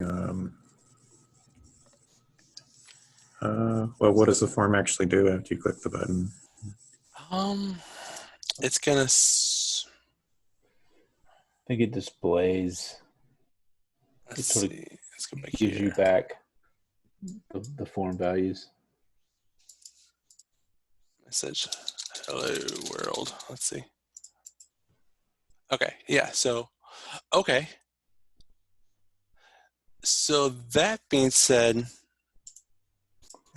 well, what does the form actually do after you click the button? It's gonna. I think it displays. Let's It sort of see. Let's go back gives here. you back the form values. Message. Hello world. Let's see. Okay. Yeah. So. Okay. So that being said,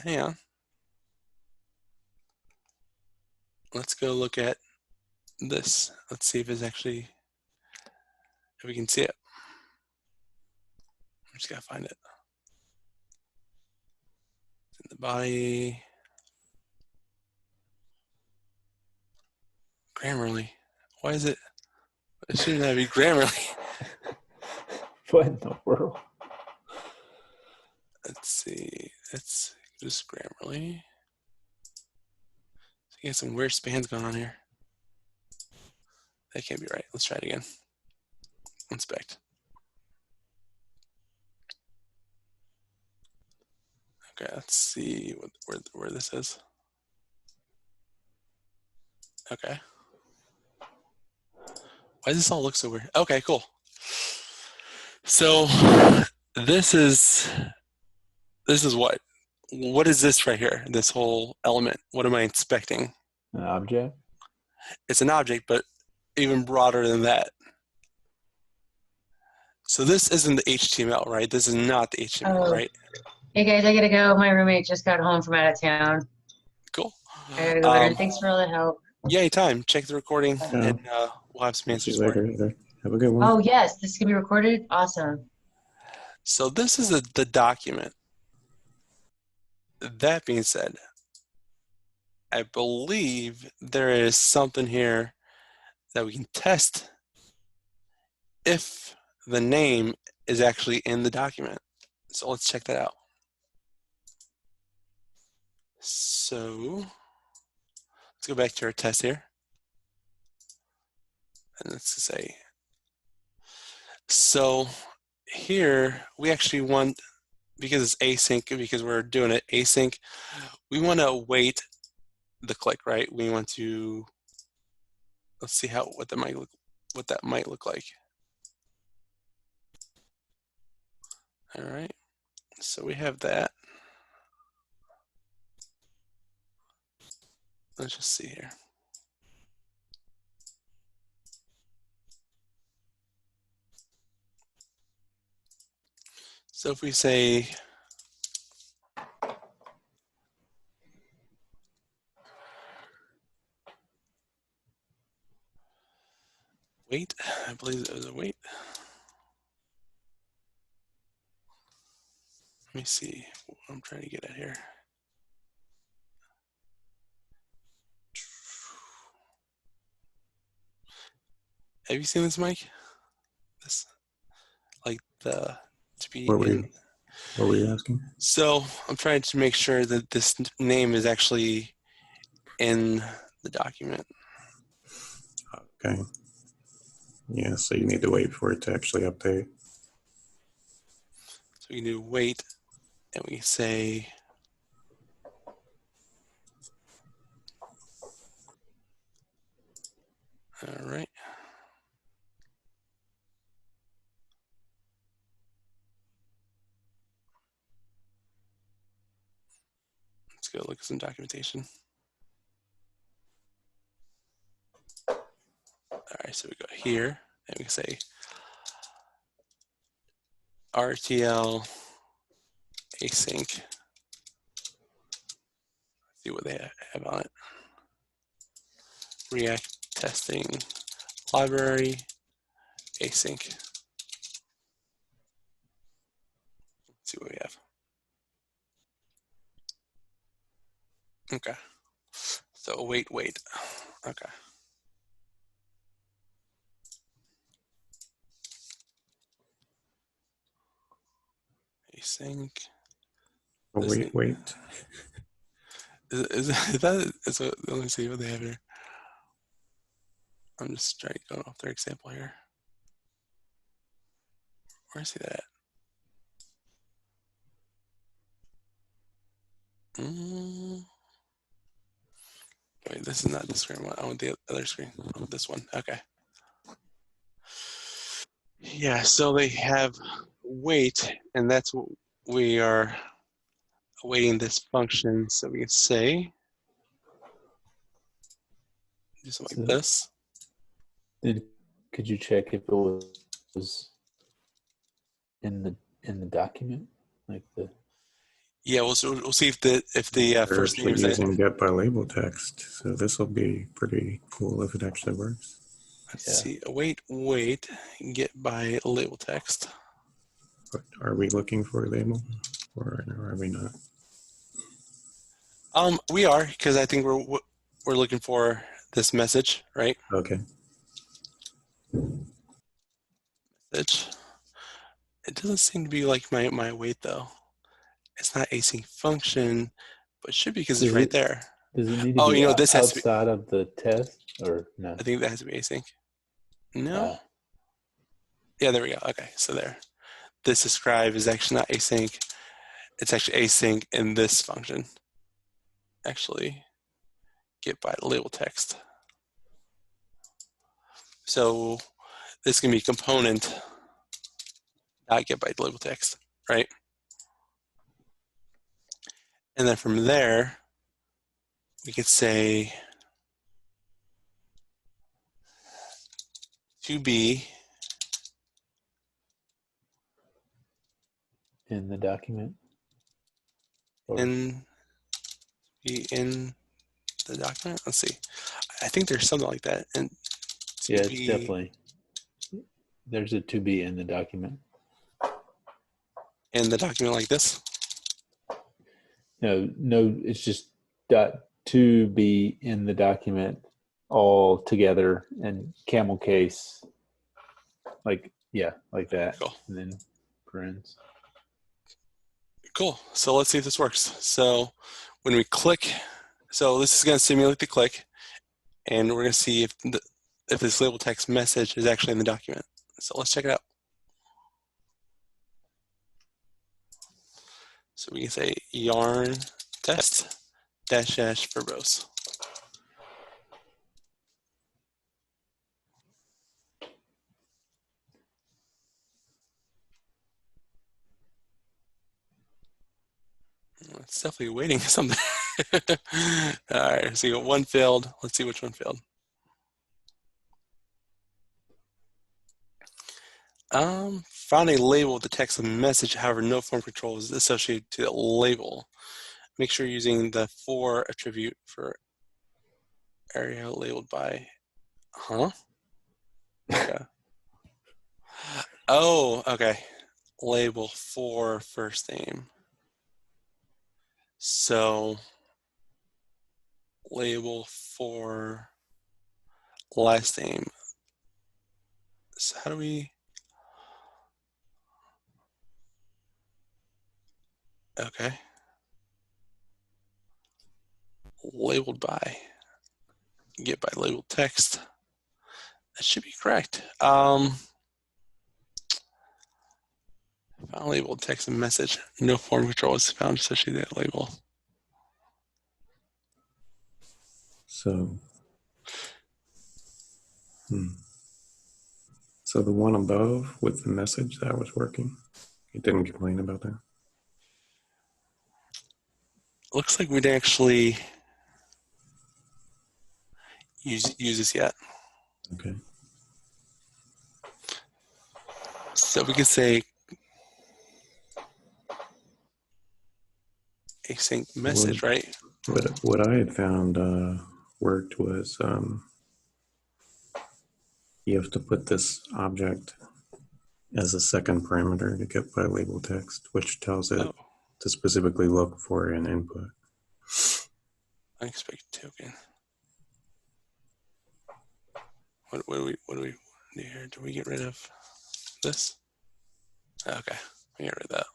hang on. Let's go look at this. Let's see if it's actually, if we can see it. I'm just gotta find it. It's in the body. Grammarly. Why is it? It shouldn't have to be Grammarly. What in the world? Let's see. It's just Grammarly. So you got some weird spans going on here. That can't be right. Let's try it again. Inspect. Okay, let's see where this is. Okay. Why does this all look so weird? Okay, cool. So this is what? What is this right here? This whole element. What am I inspecting? An object? It's an object, but even broader than that. So this isn't the HTML, right? This is not the HTML, right? Hey guys, I gotta go. My roommate just got home from out of town. Cool. I gotta go there. Thanks for all the help. Yeah, anytime. Check the recording, and we'll have some answers for you. Have a good one. Oh yes, this can be recorded. Awesome. So this is the document. That being said, I believe there is something here that we can test if the name is actually in the document. So let's check that out. So let's go back to our test here. And let's say, so here we actually want, because it's async, because we're doing it async, we want to wait the click, right? We want to, let's see what that might look like. All right, so we have that. Let's just see here. So if we say, wait, I believe it was a wait. Let me see what I'm trying to get at here. Have you seen this, Mike? This, like the, to be What in. What were you asking? So I'm trying to make sure that this name is actually in the document. Okay. Yeah, so you need to wait for it to actually update. So we can do wait, and we say, all right. Let's go look at some documentation. All right, so we go here, and we say RTL async. See what they have on it. React testing library async. Let's see what we have. Okay. So wait. Okay. Async. Oh, wait. Is that, so let me see what they have here. I'm just trying to go off their example here. Where is he at? Wait, this is not the screen. I want the other screen. I want this one. Okay. Yeah, so they have wait, and that's what we are awaiting this function. So we can say, do something like So- this. Could you check if it was in the document, like the? Yeah, we'll see if the They're first name actually is using get by label text, so this will be pretty cool if it actually works. Let's Yeah. see. Wait. Get by label text. But are we looking for a label, or are we not? We are, because I think we're looking for this message, right? Okay. Message. It doesn't seem to be like my wait though. It's not async function, but it should be because it's Does right it- there. Does it need to Oh, be you know, this has to be- outside of the test or no? I think that has to be async. No. Ah. Yeah, there we go. Okay, so there. This describe is actually not async. It's actually async in this function. Actually, get by label text. So this can be component dot get by label text, right? And then from there, we could say to be In the document? Or- in the document. Let's see. I think there's something like that. And to yeah, it's be definitely. There's a to be in the document. in the document like this. No, it's just dot to be in the document all together and camel case, like that, Cool. and then parens. Cool. So let's see if this works. So when we click, so this is going to simulate the click, and we're going to see if this label text message is actually in the document. So let's check it out. So we can say yarn test dash verbose. It's definitely waiting for something. All right, so you got one failed. Let's see which one failed. Found a label with the text of message, however, no form control is associated to the label. Make sure you're using the for attribute for area labeled by, Okay. Oh, okay. Label for first name. So label for last name. So how do we? Okay. Labeled by. Get by labeled text. That should be correct. Found labeled text and message. No form control is found associated with that label. So, so the one above with the message, that was working. You didn't complain about that. Looks like we didn't actually use this yet. Okay. So we could say async message, right? What I had found worked was you have to put this object as a second parameter to get by label text, which tells it to specifically look for an input. Unexpected token. What do we do here? Do we get rid of this? Okay, we get rid of that.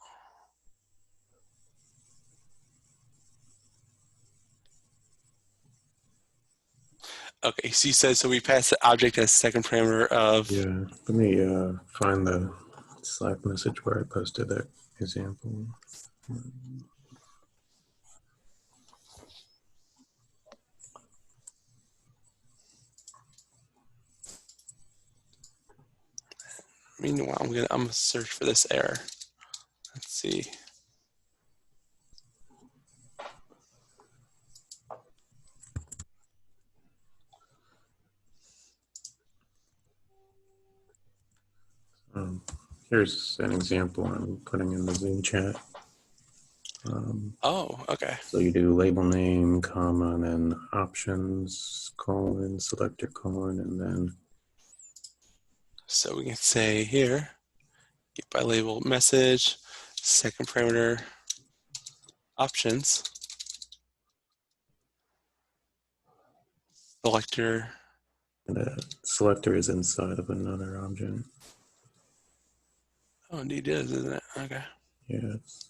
Okay, so you said, so we pass the object as second parameter of, Yeah, let me find the Slack message where I posted that example. Meanwhile, I'm gonna search for this error. Let's see. Here's an example I'm putting in the Zoom chat. Oh, okay. So you do label name, comma, and then options, colon, selector, colon, and then So we can say here, get by label message, second parameter, options, selector. the selector is inside of another object. Oh, indeed it is, isn't it? Okay. Yes.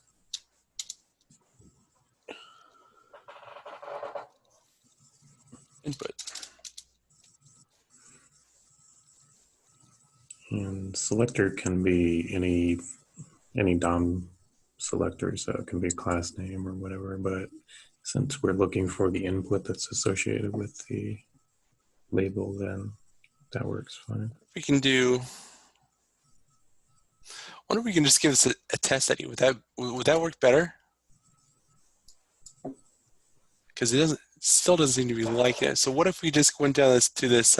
Input. And selector can be any DOM selector, so it can be a class name or whatever, but since we're looking for the input that's associated with the label, then that works fine. We can do. I wonder if we can just give this a test ID. Would that work better? Because it still doesn't seem to be liking it. So what if we just went down to this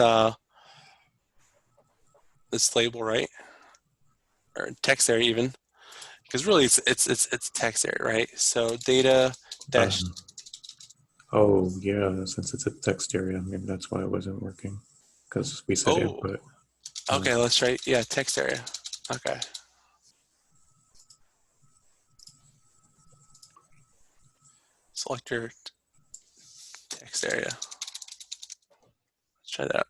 this label, right, or text area even? Because really it's text area, right? So data dash. Oh yeah, since it's a text area, maybe that's why it wasn't working, because we said input. Okay, let's try. Yeah, text area. Okay. Selector text area. Let's try that.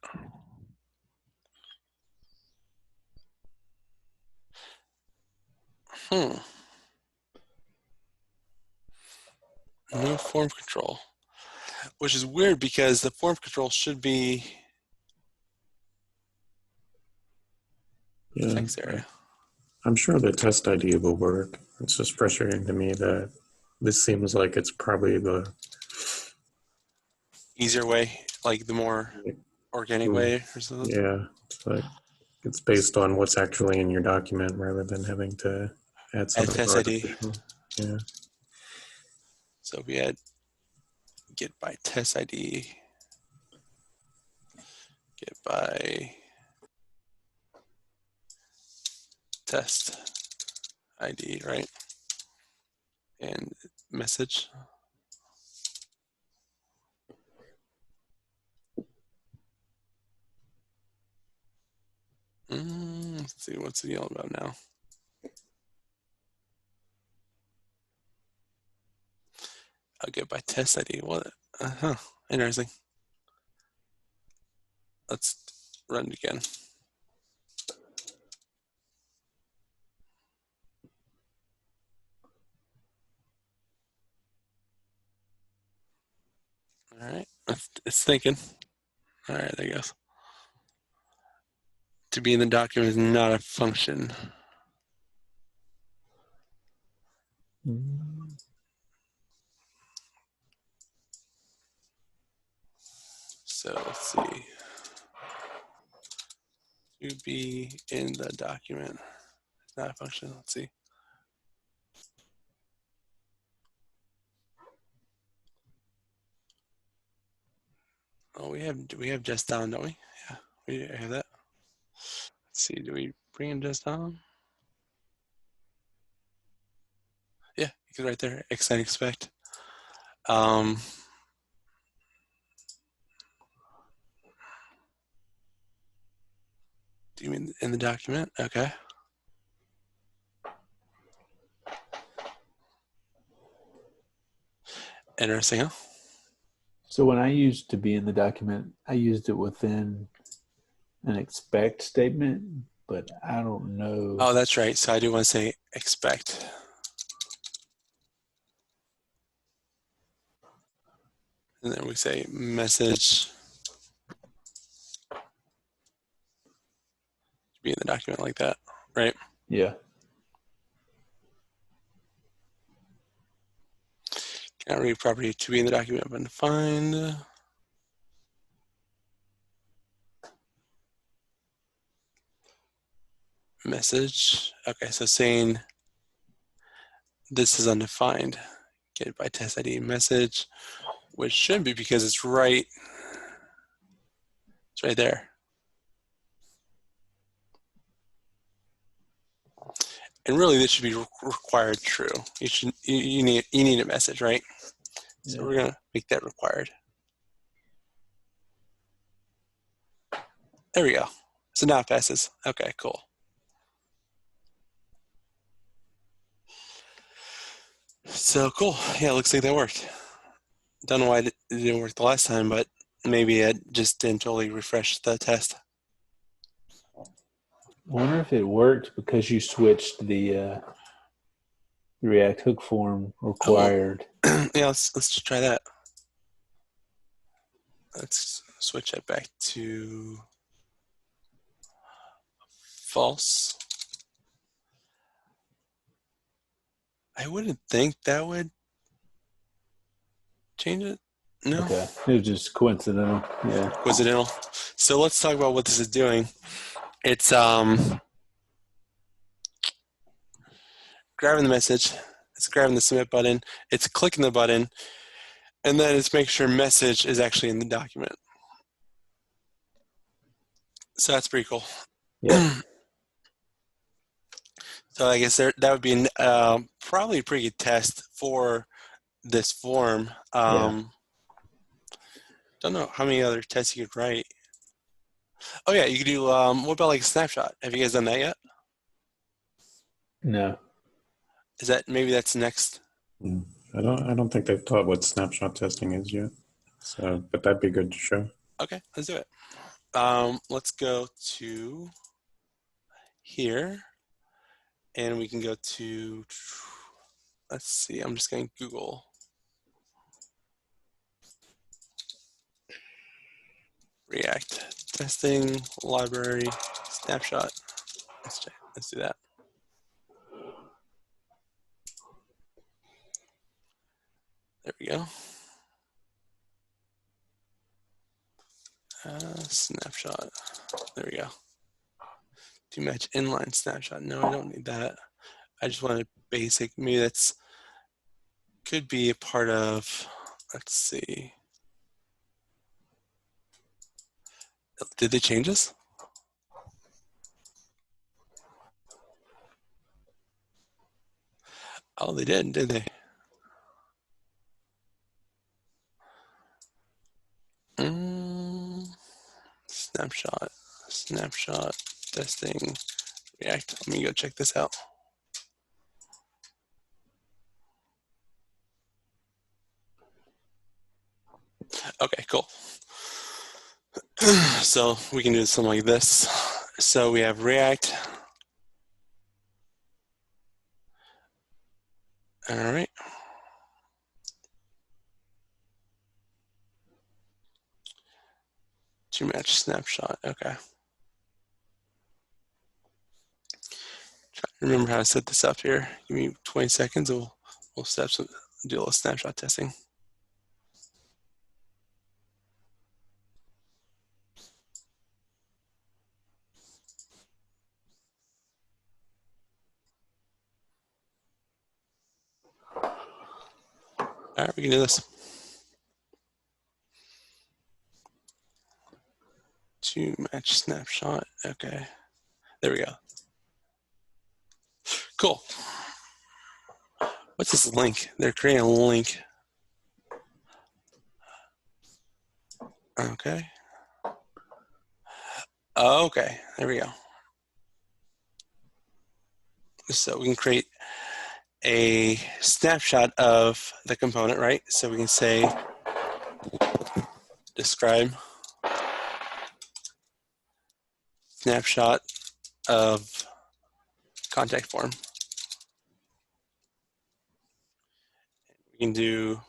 No form control, which is weird because the form control should be text area. I'm sure the test ID will work. It's just frustrating to me that this seems like it's probably the Easier way, like the more organic way or something. Yeah, it's like it's based on what's actually in your document rather than having to add something test ID. artificial. Yeah. So we had get by test ID, get by test ID, right? And message. Let's see, what's the yelling about now? I'll get by test ID. What? Interesting. Let's run it again. All right, it's thinking. All right, there it goes. To be in the document is not a function. So let's see. To be in the document is not a function. Let's see. Oh, do we have just down, don't we? Yeah, we have that. Let's see, do we bring in just down? Yeah, because right there, excite expect. Do you mean in the document? Okay. Interesting, huh? So when I used to be in the document, I used it within an expect statement, but I don't know. Oh, that's right. So I do want to say expect. And then we say message to be in the document like that, right? Yeah. Cannot read property to be in the document, but find. message. Okay, so saying this is undefined. Get by test ID message, which should be because it's right there. And really, this should be required true. You need a message, right? So we're gonna make that required. There we go. So now it passes. Okay, cool. So cool. Yeah, it looks like that worked. Don't know why it didn't work the last time, but maybe it just didn't totally refresh the test. I wonder if it worked because you switched the React hook form required. Yeah, let's just try that. Let's switch that back to false. I wouldn't think that would change it. No. Okay. It was just coincidental. Yeah. Coincidental. So let's talk about what this is doing. It's grabbing the message, it's grabbing the submit button, it's clicking the button, and then it's making sure message is actually in the document. So that's pretty cool. Yeah. So I guess that would be probably a pretty good test for this form. Don't know how many other tests you could write. Oh yeah, you could do, what about like a snapshot? Have you guys done that yet? No. Is that, maybe that's next? I don't think they've taught what snapshot testing is yet. So, but that'd be good to show. Okay, let's do it. Let's go to here, and we can go to, let's see, I'm just going to Google. React testing library snapshot. Let's check. Let's do that. There we go. Snapshot. There we go. To match inline snapshot. No, I don't need that. I just wanted basic. Maybe that's could be a part of. Let's see. Did they change this? Oh, they did they? Snapshot testing React. Let me go check this out. Okay, cool. So we can do something like this. So we have React. All right. To match snapshot. Okay. Try to remember how to set this up here. Give me 20 seconds. We'll do a little snapshot testing. All right, we can do this. To match snapshot. Okay. There we go. Cool. What's this link? They're creating a link. Okay. Okay, there we go. So we can create a snapshot of the component, right? So we can say describe snapshot of contact form. We can do,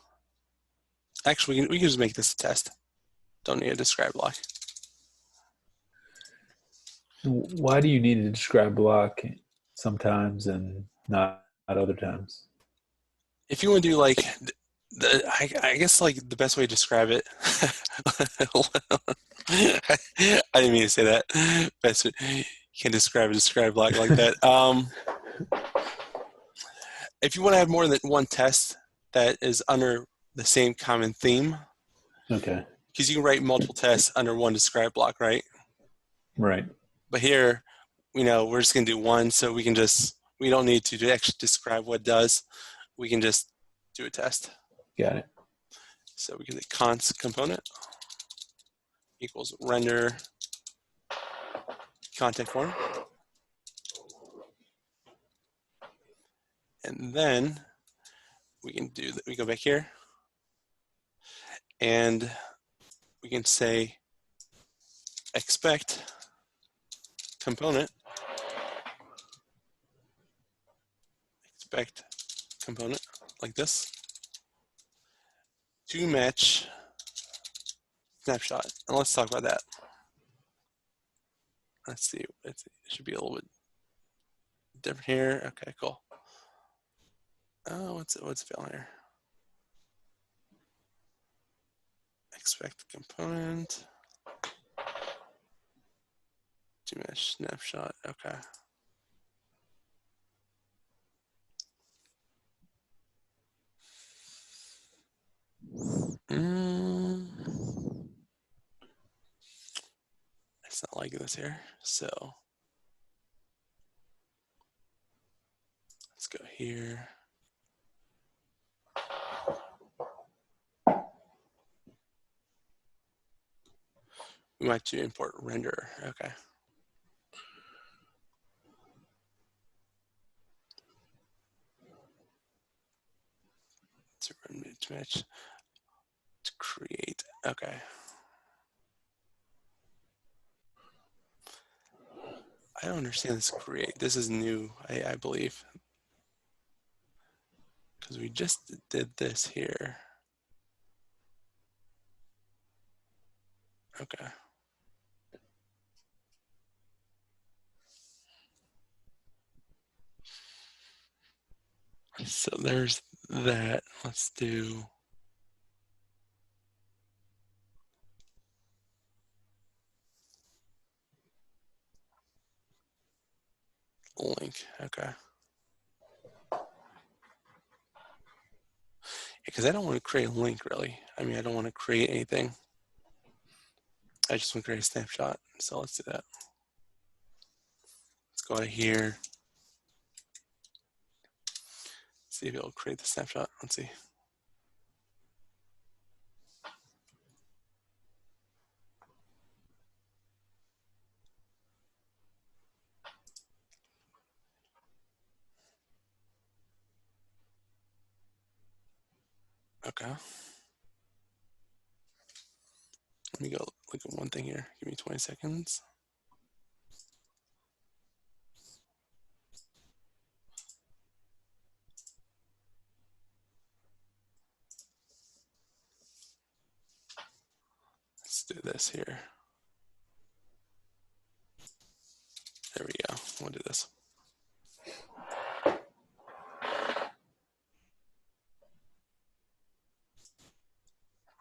actually we can just make this a test. Don't need a describe block. Why do you need a describe block sometimes and not other times? If you want to do like, I guess like the best way to describe it, I didn't mean to say that. Best way, Can't describe a describe block like that. If you want to have more than one test that is under the same common theme, Okay. because you can write multiple tests under one describe block, right? Right. But here, we're just going to do one, so we don't need to actually describe what it does. We can just do a test. Got it. So we can do const component equals render content form. And then we can do that. We go back here and we can say expect component like this to match snapshot. And let's talk about that. Let's see. It should be a little bit different here. Okay, cool. Oh, what's failing here? Expect component to match snapshot. Okay. It's not like this here. So let's go here. We might do import render. Okay. To match to create. Okay. I don't understand this create. This is new, I believe. Because we just did this here. Okay. So there's that. Let's do link. Okay. Because I don't want to create a link really. I mean, I don't want to create anything. I just want to create a snapshot. So let's do that. Let's go out of here. See if it'll create the snapshot. Let's see. Okay. Let me go look at one thing here. Give me 20 seconds. Let's do this here. There we go. We'll do this.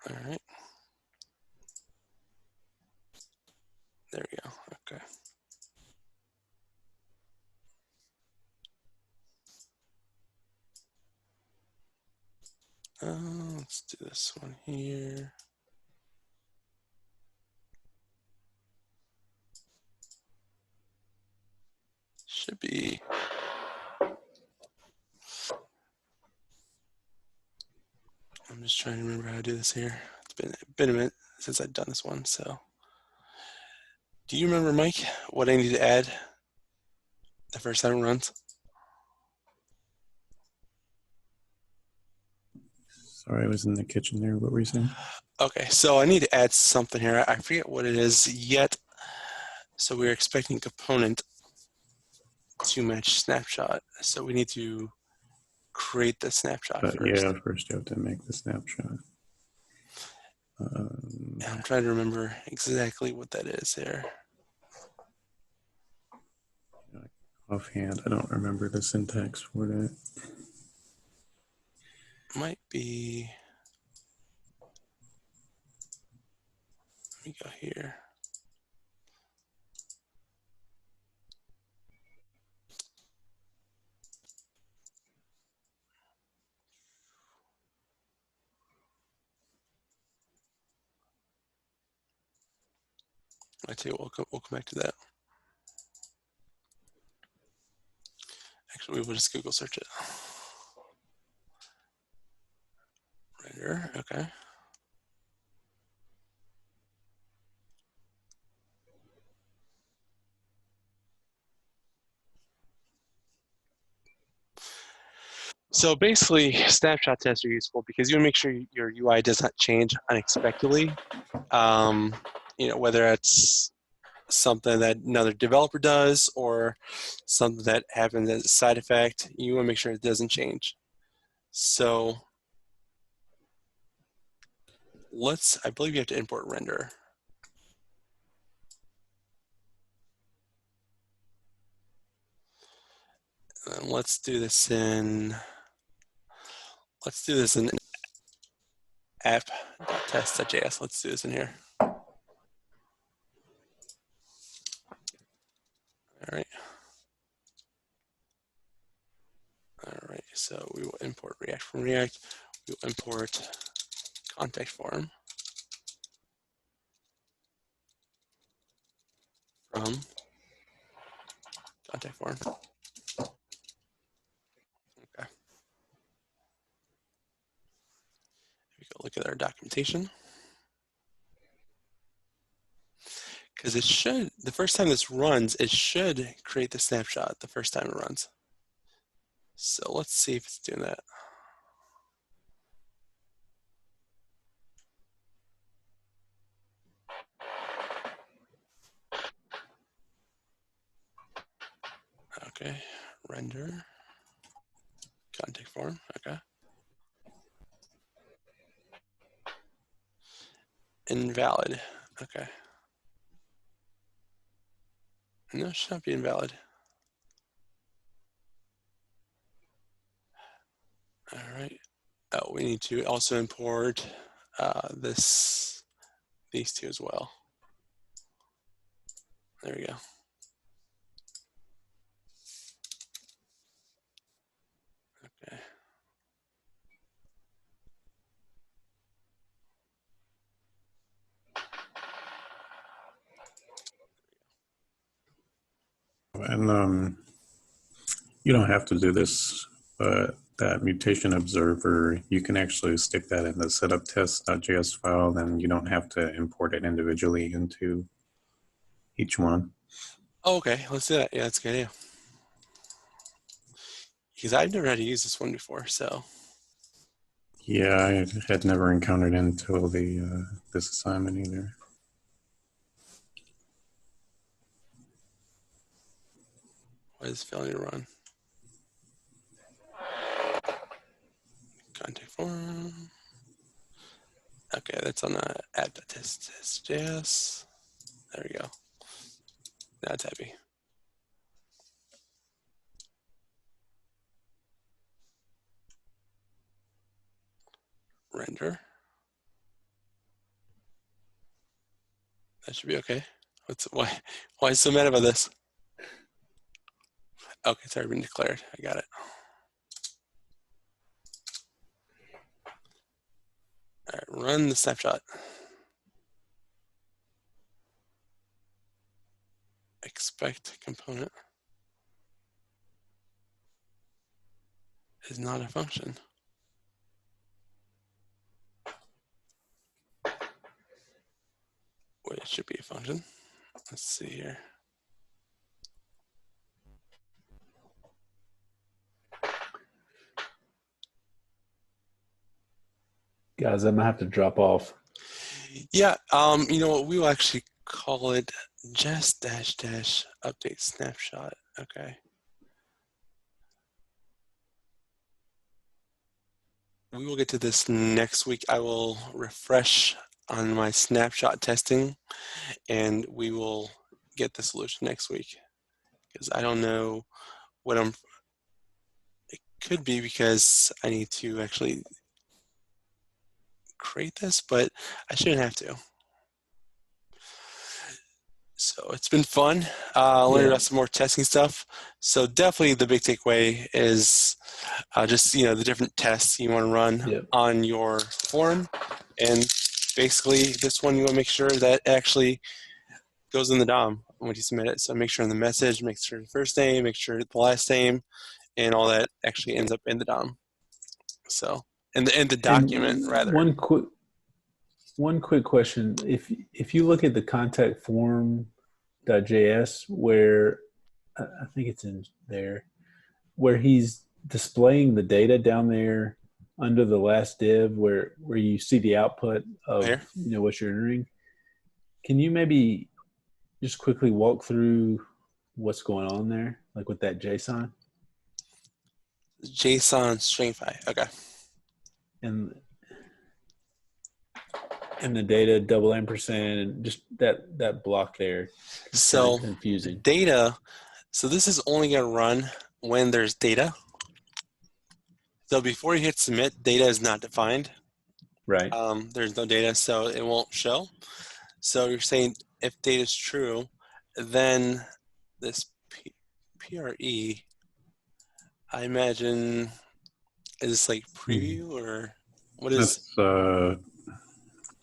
All right. There we go. Okay. Let's do this one here. Should be. I'm just trying to remember how to do this here. It's been a minute since I've done this one. So, do you remember, Mike, what I need to add the first time it runs? Sorry, I was in the kitchen there. What were you saying? Okay, so I need to add something here. I forget what it is yet. So we're expecting component to match snapshot. So we need to create the snapshot first. Yeah, first you have to make the snapshot. I'm trying to remember exactly what that is there. Offhand, I don't remember the syntax for that. Might be. Let me go here. I tell you, we'll come back to that. Actually, we will just Google search it. Render, okay. So basically, snapshot tests are useful because you want to make sure your UI does not change unexpectedly. Whether it's something that another developer does or something that happens as a side effect, you want to make sure it doesn't change. So I believe you have to import render. And let's do this in app.test.js. Let's do this in here. All right. All right, so we will import React from React. We will import contact form from contact form. Okay. We go look at our documentation. Because it should, the first time this runs, it should create the snapshot the first time it runs. So let's see if it's doing that. Okay, render, contact form, okay. Invalid, okay. No, it should not be invalid. All right. Oh, we need to also import these two as well. There we go. Okay. And you don't have to do this, but that mutation observer, you can actually stick that in the setup test.js file, then you don't have to import it individually into each one. Oh, okay, let's do that. Yeah, that's a good idea. Because I've never had to use this one before, so. Yeah, I had never encountered it until this assignment either. Why is it failing to run? Contact form. Okay, that's on the app.test.js. There we go. Now it's happy. Render. That should be okay. Why is it so mad about this? Okay, it's already been declared. I got it. All right, run the snapshot. Expect component is not a function. Wait, it should be a function. Let's see here. Guys, I'm gonna have to drop off. Yeah, you know what? We will actually call it just update snapshot. Okay. We will get to this next week. I will refresh on my snapshot testing and we will get the solution next week. Because I don't know what it could be because I need to actually create this, but I shouldn't have to. So it's been fun learning about some more testing stuff. So definitely the big takeaway is just, the different tests you want to run on your form. And basically this one, you want to make sure that actually goes in the DOM when you submit it. So make sure in the message, make sure the first name, make sure the last name, and all that actually ends up in the DOM. So in the document And rather. One quick question: if you look at the contact form.js, where I think it's in there, where he's displaying the data down there under the last div, where you see the output of Here? what you're entering. Can you maybe just quickly walk through what's going on there, like with that JSON JSON stringify. Okay. and the data $&, and just that block there? It's So kinda confusing. data. So this is only going to run when there's data. So before you hit submit, data is not defined. Right. There's no data, so it won't show. So you're saying if data is true, then this PRE, I imagine, is like preview or what is? That's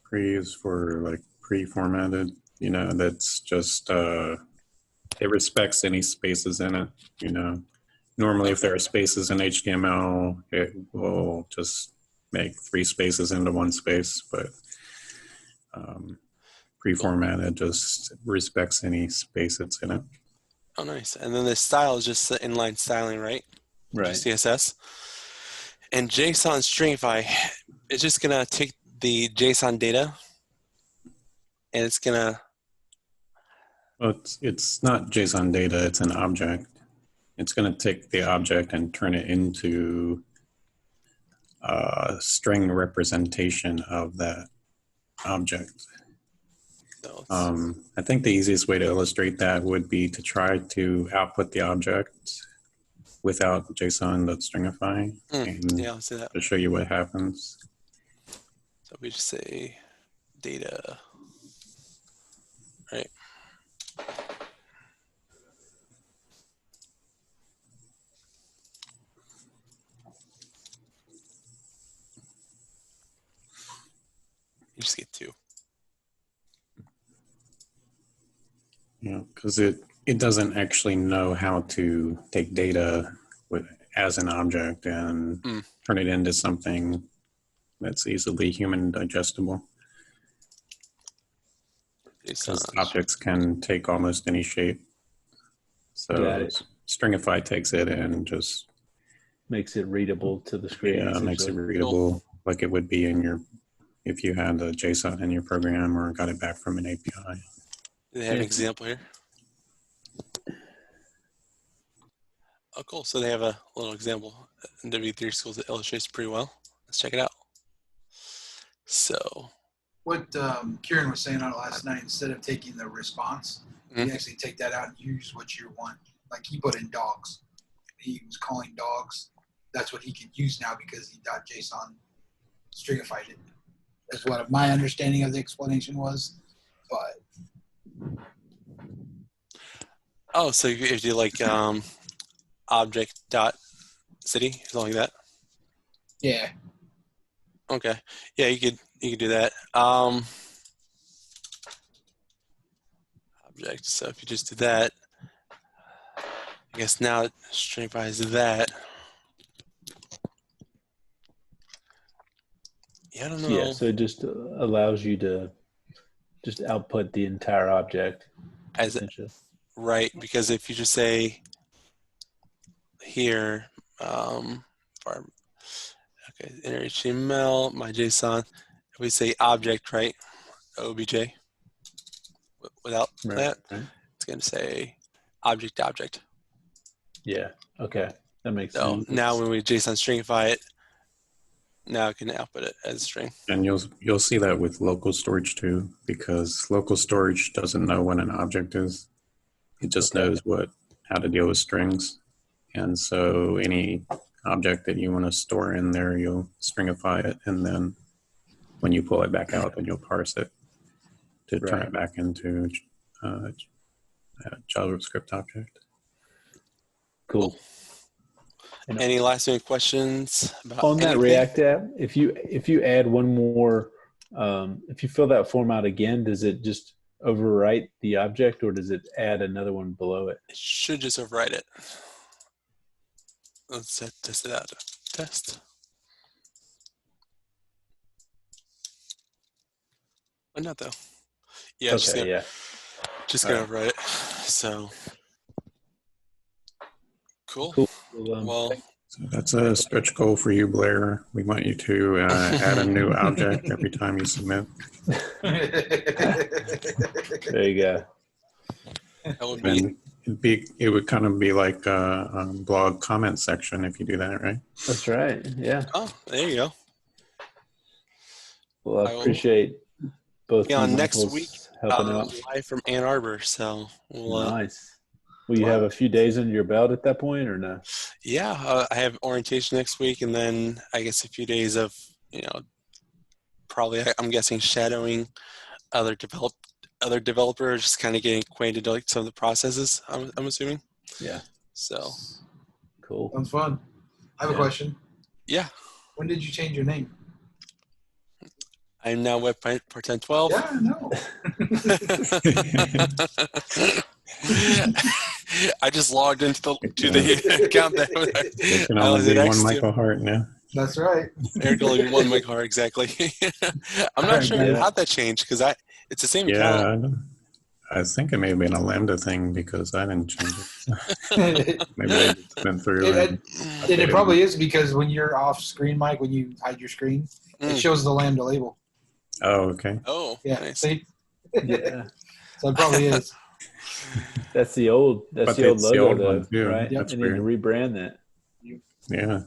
pre is for like pre-formatted. That's just it respects any spaces in it. Normally if there are spaces in HTML, it will just make 3 spaces into 1 space, but pre-formatted just respects any space that's in it. Oh, nice. And then the style is just the inline styling, right? Right. Just CSS. And JSON stringify, it's just gonna take the JSON data, and it's gonna. Well, it's not JSON data, it's an object. It's going to take the object and turn it into a string representation of that object. So I think the easiest way to illustrate that would be to try to output the object without JSON.stringify and yeah, I'll see that. to show you what happens. So we just say data, right? You just get 2. Because it doesn't actually know how to take data as an object and turn it into something that's easily human digestible. Because objects can take almost any shape. So Stringify takes it and just makes it readable to the screen. Yeah, makes it readable like it would be if you had a JSON in your program or got it back from an API. Do they have an example here? Oh, cool. So they have a little example in W3 Schools that illustrates pretty well. Let's check it out. So what Kieran was saying on it last night, instead of taking the response, you actually take that out and use what you want. Like he put in dogs. He was calling dogs. That's what he could use now because he .json stringified it. That's what my understanding of the explanation was. But so if you like object.city, something like that. Yeah. Okay. Yeah, you could do that. Object. So if you just do that, I guess now it stringifies that. Yeah, I don't know. Yeah, so it just allows you to just output the entire object. Right, because if you just say here, enter HTML, my JSON, if we say object, right, OBJ, without that, it's going to say object. Yeah, okay, that makes sense. So now when we JSON stringify it, now it can output it as a string. And you'll see that with local storage too, because local storage doesn't know what an object is. It just knows how to deal with strings. And so any object that you want to store in there, you'll stringify it. And then when you pull it back out, then you'll parse it to turn it back into a JavaScript object. Cool. Any last minute questions about on that React app? If you add one more, if you fill that form out again, does it just overwrite the object, or does it add another one below it? It should just override it. Let's test it out. Test. Oh, not though. Yeah, it's Okay, yeah. just All gonna right. override it. So cool. Cool. Well, So that's a stretch goal for you, Blair. We want you to add a new object every time you submit. there you go. that would be And it would kind of be like a blog comment section if you do that, right? That's right. Yeah. oh, there you go. Well, I I will appreciate both be you on next Michaels week, helping out. live from Ann Arbor. So we'll, Nice. Will you have a few days under your belt at that point, or no? yeah, I have orientation next week, and then I guess a few days of probably I'm guessing shadowing other developers, just kind of getting acquainted to like some of the processes. I'm assuming. Yeah. So Cool. Sounds fun. I have a Yeah. question. yeah, When did you change your name? I'm now web part 1012. Yeah, I know. I just logged into the account that It can I only was be at one X2. Michael Hart now. That's right. There can only be one Mike Hart, exactly. I'm not sure Yeah. how that changed because it's the same Yeah, account. I think it may have been a Lambda thing because I didn't change it. Maybe they just went through and It probably is because when you're off screen, Mike, when you hide your screen, it Mm. shows the Lambda label. oh, okay. Oh, Yeah. nice. See? Yeah. So it probably is. That's the old. That's But the old it's the logo, old though, one, too. right? That's They need to rebrand that. Yeah.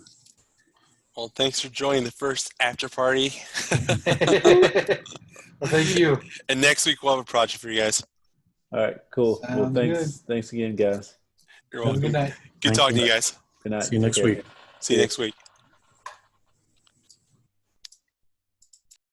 Well, thanks for joining the first after party. Well, thank you. And next week we'll have a project for you guys. All right. Cool. Well, Sounds thanks. Thanks again, guys. You're Have a welcome. good night. Good Thank talking you. to you guys. Good night. See you Take next care. week. See you next week.